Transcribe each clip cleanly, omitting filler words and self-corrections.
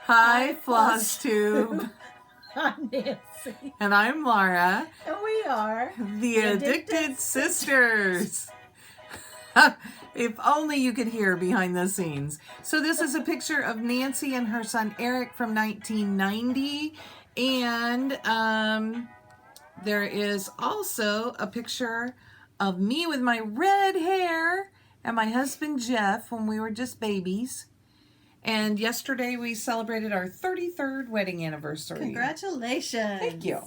Hi, Flosstube. I'm Nancy. And I'm Laura. And we are The Addicted Sisters. If only you could hear behind the scenes. So this is a picture of Nancy and her son Eric from 1990. And there is also a picture of me with my red hair and my husband Jeff when we were just babies. And yesterday we celebrated our 33rd wedding anniversary. Congratulations. Thank you.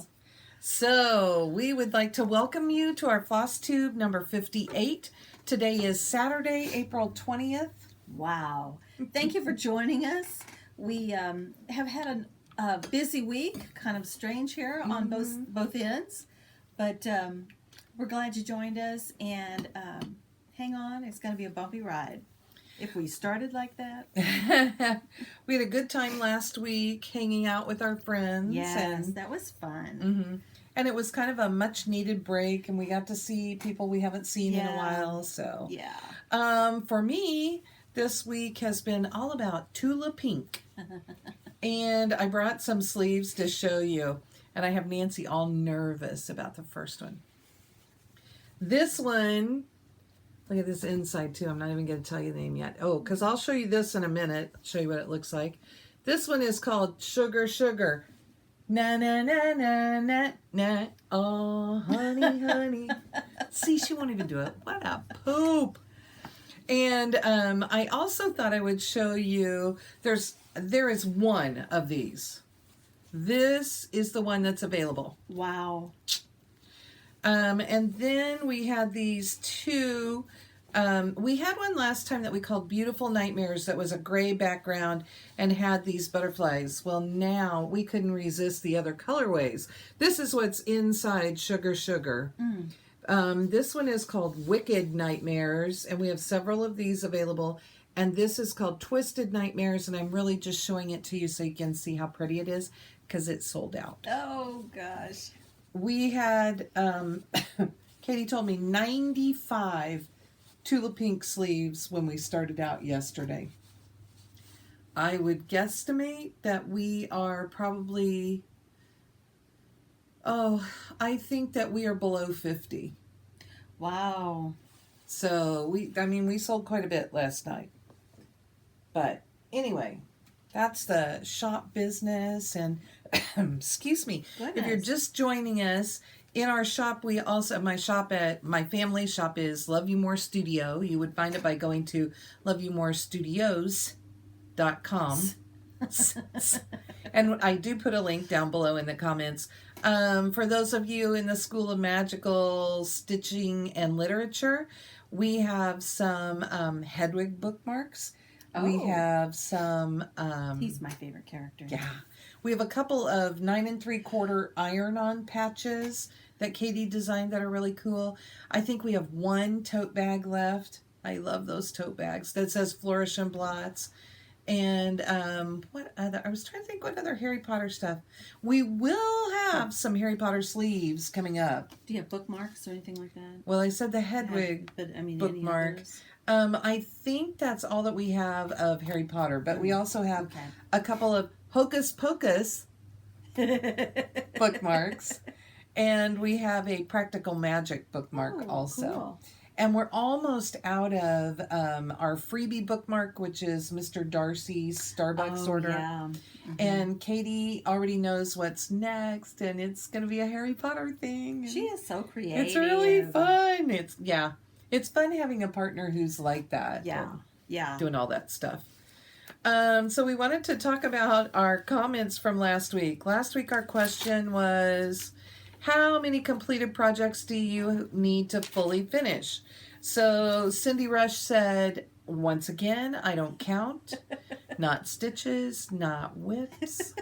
So we would like to welcome you to our Flosstube number 58. Today is Saturday, April 20th. Wow. Thank you for joining us. We have had a busy week, kind of strange here on both ends. But we're glad you joined us. And hang on, it's going to be a bumpy ride. If we started like that. We had a good time last week hanging out with our friends. Yes, that was fun. Mm-hmm. And it was kind of a much needed break, and we got to see people we haven't seen in a while. So yeah. For me, this week has been all about Tula Pink. And I brought some sleeves to show you. And I have Nancy all nervous about the first one. This one, look at this inside too. I'm not even going to tell you the name yet. Oh, because I'll show you this in a minute. I'll show you what it looks like. This one is called Sugar Sugar. Na na na na na na. Oh, honey, honey. See, she won't even do it. What a poop. And I also thought I would show you. There is one of these. This is the one that's available. Wow. And then we had these two. We had one last time that we called Beautiful Nightmares that was a gray background and had these butterflies. Well, now we couldn't resist the other colorways. This is what's inside Sugar Sugar. This one is called Wicked Nightmares, and we have several of these available. And this is called Twisted Nightmares, and I'm really just showing it to you so you can see how pretty it is because it's sold out. Oh, gosh. We had, Katie told me 95 Tula Pink sleeves when we started out yesterday. I would guesstimate that we are probably, I think that we are below 50. Wow. So we sold quite a bit last night. But anyway, that's the shop business. And excuse me, Goodness. If you're just joining us, in our shop, we also, my family shop is Love You More Studio. You would find it by going to loveyoumorestudios.com. And I do put a link down below in the comments. For those of you in the School of Magical Stitching and Literature, we have some Hedwig bookmarks. We have some... he's my favorite character. Yeah. We have a couple of 9 3/4 iron-on patches that Katie designed that are really cool. I think we have one tote bag left. I love those tote bags. That says Flourish and Blots. And what other? I was trying to think what other Harry Potter stuff. We will have some Harry Potter sleeves coming up. Do you have bookmarks or anything like that? Well, I said the Hedwig bookmark. I think that's all that we have of Harry Potter, but we also have a couple of Hocus Pocus bookmarks, and we have a Practical Magic bookmark also. Cool. And we're almost out of our freebie bookmark, which is Mr. Darcy's Starbucks order. Yeah. And Katie already knows what's next, and it's going to be a Harry Potter thing. She is so creative. It's really fun. It's fun having a partner who's like that. Yeah. Doing all that stuff. So we wanted to talk about our comments from last week. Last week our question was, how many completed projects do you need to fully finish? So Cindy Rush said, once again, I don't count. Not stitches, not whips.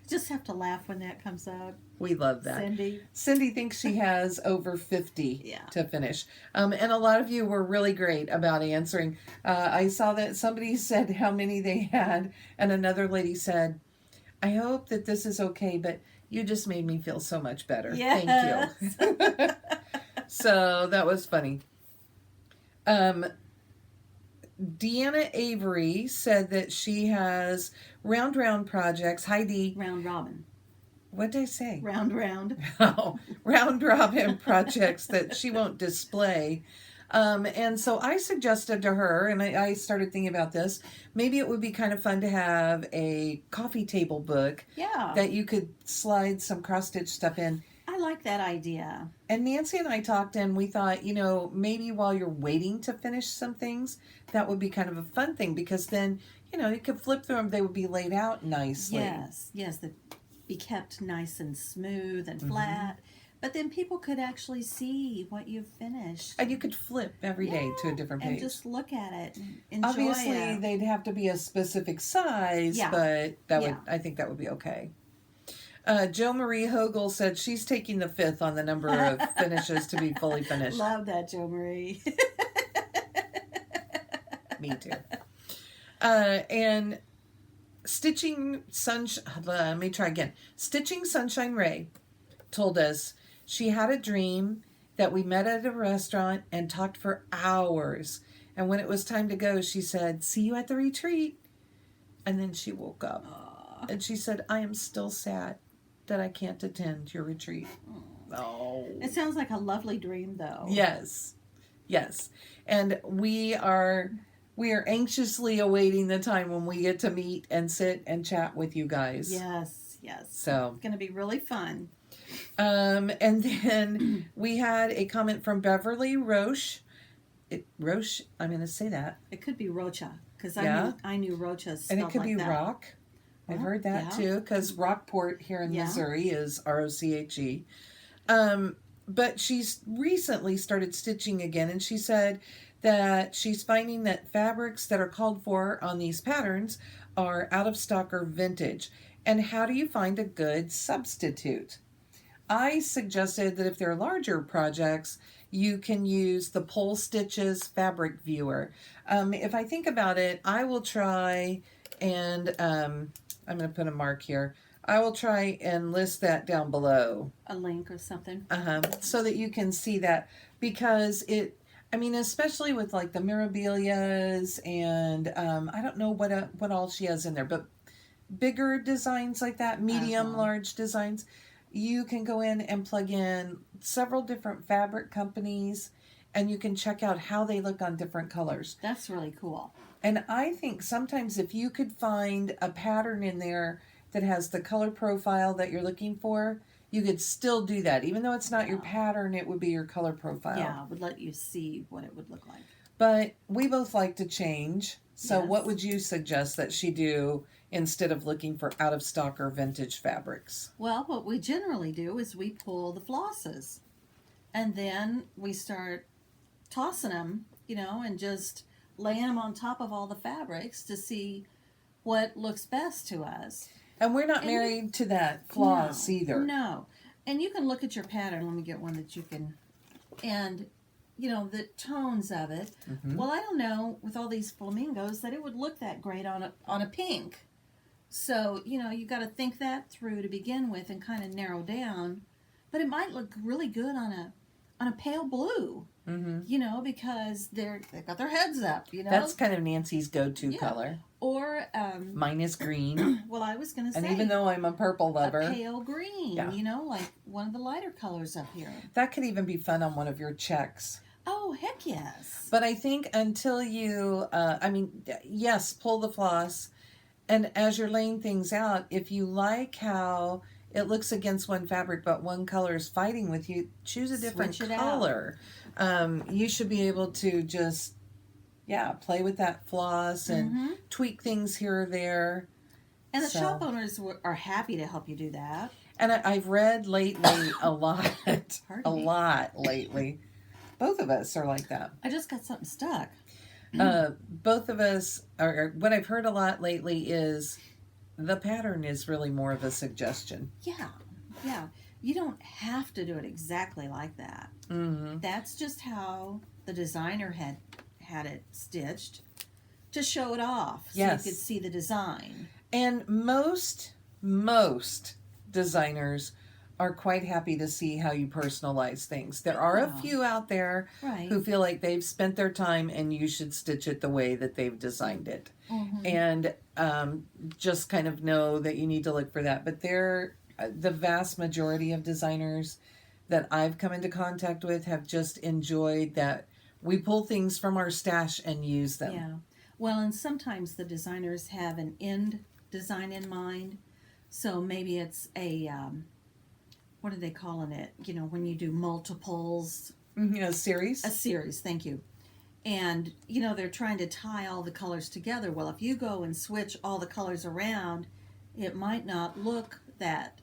Just have to laugh when that comes out. We love that. Cindy thinks she has over 50 to finish. And a lot of you were really great about answering. I saw that somebody said how many they had, and another lady said, I hope that this is okay, but you just made me feel so much better. Yes. Thank you. So that was funny. Deanna Avery said that she has round projects. Heidi, Round robin. what did I say? Round. Oh, round robin projects that she won't display. And so I suggested to her, and I started thinking about this, maybe it would be kind of fun to have a coffee table book Yeah. that you could slide some cross-stitch stuff in. I like that idea. And Nancy and I talked, and we thought, maybe while you're waiting to finish some things, that would be kind of a fun thing, because then, you could flip through them. They would be laid out nicely. Yes, they'd be kept nice and smooth and flat. But then people could actually see what you've finished. And you could flip every day to a different page. And just look at it and enjoy Obviously, it. they'd have to be a specific size, but I think that would be okay. Jo Marie Hogel said she's taking the 5th on the number of finishes to be fully finished. Love that, Jo Marie. Me too. And Stitching Sunshine Ray told us she had a dream that we met at a restaurant and talked for hours. And when it was time to go, she said, "See you at the retreat." And then she woke up. Aww. And she said, "I am still sad that I can't attend your retreat." Oh. It sounds like a lovely dream, though. Yes. And we are anxiously awaiting the time when we get to meet and sit and chat with you guys. Yes. So it's going to be really fun. And then we had a comment from Beverly Roche. Roche, I'm going to say that. It could be Rocha, because Yeah. I knew Rocha spelled And it could like be that. Rock. I've heard that too, because Rockport here in Missouri is Roche. But she's recently started stitching again, and she said that she's finding that fabrics that are called for on these patterns are out of stock or vintage. And how do you find a good substitute? I suggested that if they're larger projects, you can use the Pole Stitches fabric viewer. If I think about it, I will try and I'm going to put a mark here. I will try and list that down below. A link or something. So that you can see that, because especially with like the Mirabilias and I don't know what all she has in there, but bigger designs like that, medium, large designs, you can go in and plug in several different fabric companies, and you can check out how they look on different colors. That's really cool. And I think sometimes if you could find a pattern in there that has the color profile that you're looking for, you could still do that. Even though it's not your pattern, it would be your color profile. Yeah, it would let you see what it would look like. But we both like to change. So Yes. what would you suggest that she do instead of looking for out of stock or vintage fabrics? Well, what we generally do is we pull the flosses, and then we start tossing them, and just laying them on top of all the fabrics to see what looks best to us. And we're not married to that floss either. No. And you can look at your pattern. Let me get one that you can, and the tones of it. Well, I don't know with all these flamingos that it would look that great on a pink. So, you got to think that through to begin with and kind of narrow down. But it might look really good on a pale blue. Because they've got their heads up, That's kind of Nancy's go-to color. Or mine is green. well, I was going to say, And even though I'm a purple lover, a pale green, like one of the lighter colors up here. that could even be fun on one of your checks. Oh, heck yes. But I think until you, yes, pull the floss. And as you're laying things out, if you like how it looks against one fabric, but one color is fighting with you, choose a different color. You should be able to just, play with that floss and tweak things here or there. And the shop owners are happy to help you do that. And I've read lately a lot lately. Both of us are like that. I just got something stuck. Both of us are, what I've heard a lot lately is the pattern is really more of a suggestion. Yeah. You don't have to do it exactly like that. That's just how the designer had it stitched to show it off so you could see the design. And most designers are quite happy to see how you personalize things. There are a Yeah. few out there Right. who feel like they've spent their time and you should stitch it the way that they've designed it. Mhm. And just kind of know that you need to look for that. But the vast majority of designers that I've come into contact with have just enjoyed that we pull things from our stash and use them. Yeah. Well, and sometimes the designers have an end design in mind. So maybe it's a, what are they calling it? You know, when you do multiples. A series? A series, thank you. And, you know, they're trying to tie all the colors together. Well, if you go and switch all the colors around, it might not look that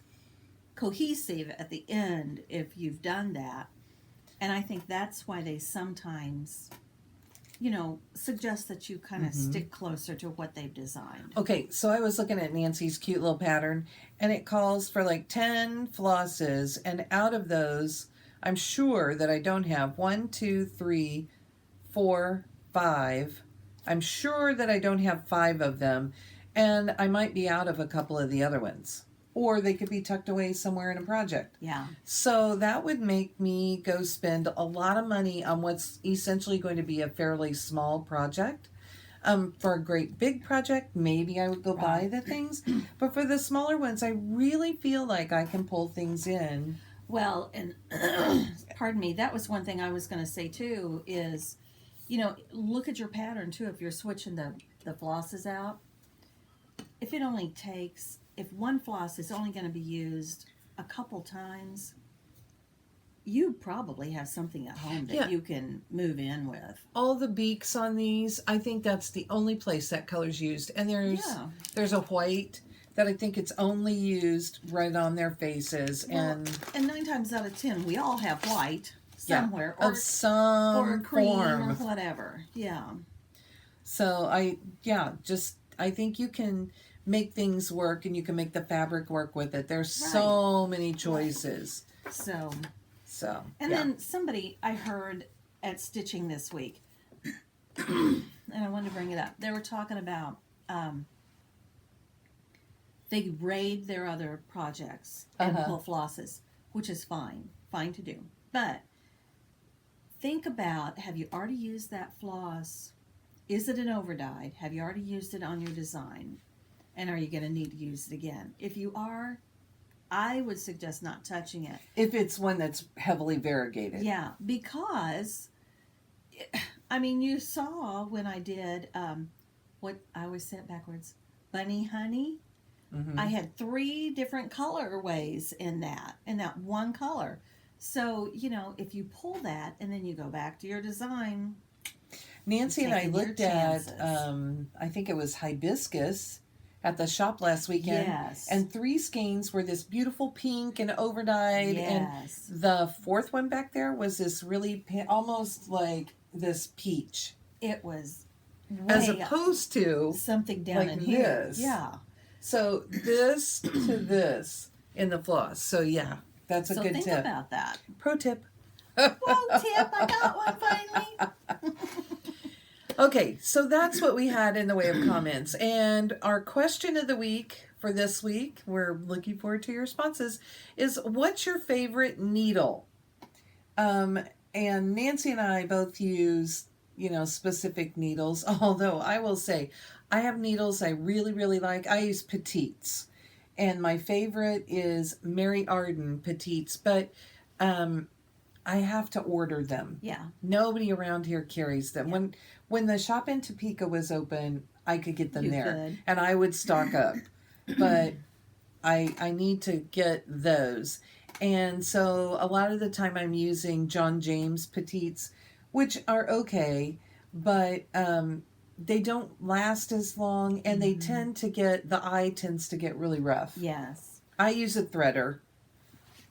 cohesive at the end if you've done that. And I think that's why they sometimes, you know, suggest that you kind of stick closer to what they've designed. Okay, so I was looking at Nancy's cute little pattern, and it calls for like 10 flosses, and out of those, I'm sure that I don't have 1, 2, 3, 4, 5. I'm sure that I don't have 5 of them, and I might be out of a couple of the other ones. Or they could be tucked away somewhere in a project. Yeah. So that would make me go spend a lot of money on what's essentially going to be a fairly small project. For a great big project, maybe I would go buy the things. But for the smaller ones, I really feel like I can pull things in. Well, and pardon me, that was one thing I was going to say too is, you know, look at your pattern too. If you're switching the flosses out, if it only takes, if one floss is only going to be used a couple times, you probably have something at home that you can move in with. All the beaks on these, I think that's the only place that color's used. And there's a white that I think it's only used right on their faces. Well, and 9 times out of 10, we all have white somewhere. Of some or a cream form. or whatever. Yeah. So I think you can make things work, and you can make the fabric work with it. There's so many choices. So. And yeah. then somebody I heard at Stitching this week, and I wanted to bring it up. They were talking about they raid their other projects and pull flosses, which is fine to do. But think about, have you already used that floss? Is it an overdyed? Have you already used it on your design? And are you going to need to use it again? If you are, I would suggest not touching it. If it's one that's heavily variegated. Yeah, because, I mean, you saw when I did, what I always say it backwards, Bunny Honey. I had 3 different colorways in that one color. So, you know, if you pull that and then you go back to your design. Nancy and I looked at, I think it was hibiscus at the shop last weekend. Yes. And 3 skeins were this beautiful pink and overdyed. Yes. And the 4th one back there was this really, almost like this peach. It was as opposed to something down like in here. This. Yeah. So this to this in the floss. So yeah, that's a good tip. So think about that. Pro tip. Whoa, tip! I got one finally. Okay, so that's what we had in the way of comments. And our question of the week for this week, we're looking forward to your responses, is what's your favorite needle? And Nancy and I both use, specific needles, although I will say I have needles I really, really like. I use Petites. And my favorite is Mary Arden Petites, but I have to order them. Yeah. Nobody around here carries them. Yeah. When the shop in Topeka was open, I could get them You there. could. And I would stock up. But I need to get those. And so a lot of the time I'm using John James Petites, which are okay, but they don't last as long, and they tend to the eye tends to get really rough. Yes. I use a threader.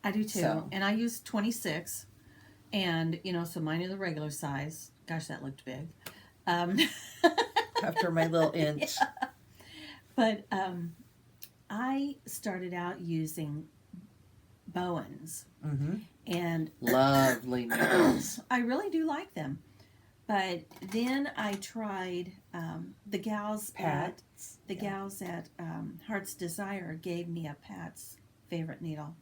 I do too. So. And I use 26. And, so mine are the regular size. Gosh, that looked big. After my little inch. Yeah. But I started out using Bowens. Mm-hmm. And lovely needles. I really do like them. But then I tried the gals at Heart's Desire gave me a Pat's favorite needle.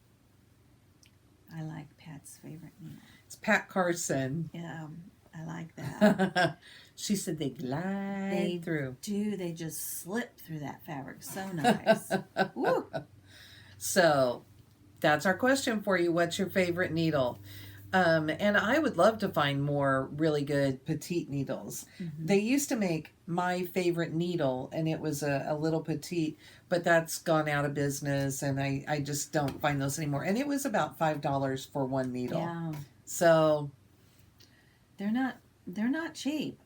I like Pat's favorite needle. It's Pat Carson. Yeah, I like that. She said they glide through. They just slip through that fabric. So nice. Woo. So that's our question for you. What's your favorite needle? And I would love to find more really good petite needles. Mm-hmm. They used to make my favorite needle, and it was a little petite, but that's gone out of business, and I just don't find those anymore. And it was about $5 for one needle. Yeah. So they're not cheap.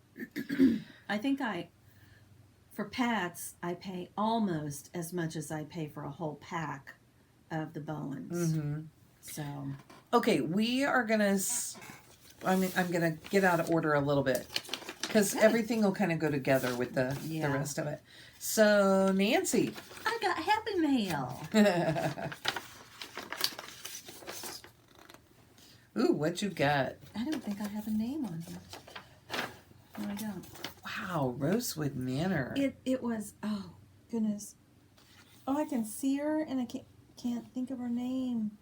I think for Pat's, I pay almost as much as I pay for a whole pack of the Bowens. mm-hmm. So Okay, we are gonna. I'm gonna get out of order a little bit because everything will kind of go together with the rest of it. So Nancy, I got Happy Mail. Ooh, what you got? I don't think I have a name on here. No, I don't. Wow, Rosewood Manor. It was, oh goodness. Oh, I can see her and I can't think of her name.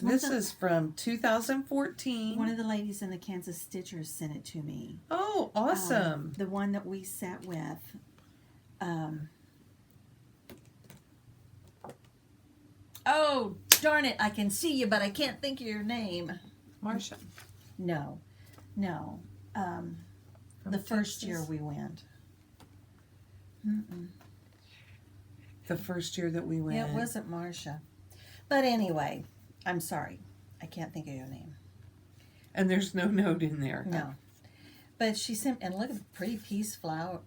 This is from 2014. One of the ladies in the Kansas Stitchers sent it to me. Oh, awesome. The one that we sat with. Oh, darn it. I can see you, but I can't think of your name. Marcia. No. The first year we went. Mm-mm. The first year that we went. It wasn't Marcia. But anyway, I'm sorry. I can't think of your name. And there's no note in there. No. But she sent, and look at the pretty piece flower,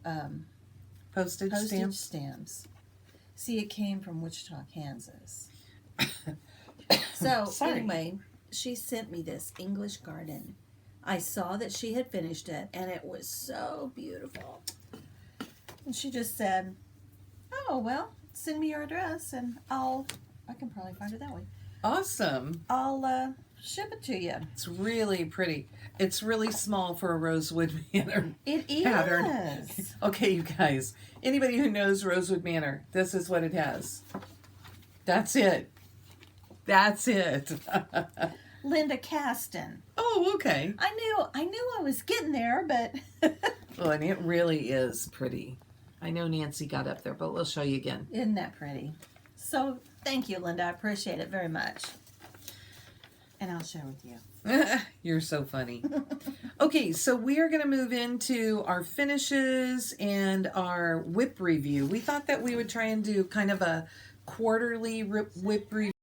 Postage stamps. stamps. See, it came from Wichita, Kansas. So, anyway, she sent me this English garden. I saw that she had finished it, and it was so beautiful. And she just said, oh, well, send me your address, and I can probably find it that way. Awesome. I'll ship it to you. It's really pretty. It's really small for a Rosewood Manor It is. pattern. Okay, you guys. Anybody who knows Rosewood Manor, this is what it has. That's it. That's it. Linda Caston. Oh, okay. I knew I was getting there, but Well, and it really is pretty. I know Nancy got up there, but we'll show you again. isn't that pretty? So thank you, Linda. I appreciate it very much. And I'll share with you. You're so funny. Okay, so we are going to move into our finishes and our whip review. We thought that we would try and do kind of a quarterly whip review.